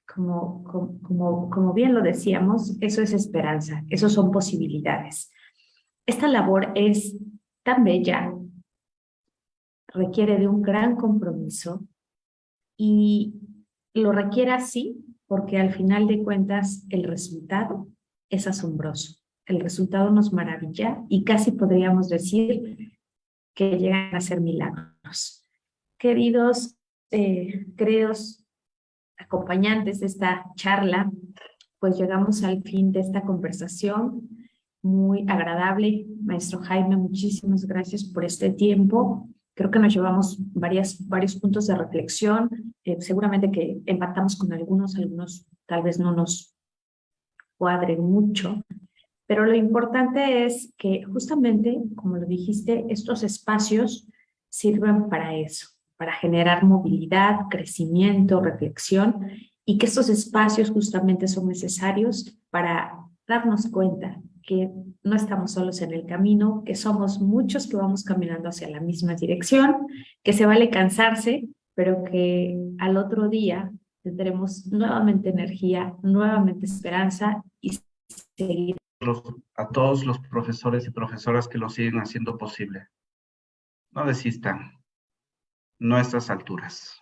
como bien lo decíamos, eso es esperanza, eso son posibilidades. Esta labor es tan bella, requiere de un gran compromiso y lo requiere así porque al final de cuentas el resultado es asombroso. El resultado nos maravilla y casi podríamos decir que llegan a ser milagros. Queridos, queridos acompañantes de esta charla, pues llegamos al fin de esta conversación muy agradable. Maestro Jaime, muchísimas gracias por este tiempo. Creo que nos llevamos varios puntos de reflexión. Seguramente que empatamos con algunos tal vez no nos cuadren mucho, pero lo importante es que justamente, como lo dijiste, estos espacios sirven para eso, para generar movilidad, crecimiento, reflexión, y que estos espacios justamente son necesarios para darnos cuenta que no estamos solos en el camino, que somos muchos que vamos caminando hacia la misma dirección, que se vale cansarse, pero que al otro día tendremos nuevamente energía, nuevamente esperanza y seguir. A todos los profesores y profesoras que lo siguen haciendo posible. No desistan, no a estas alturas.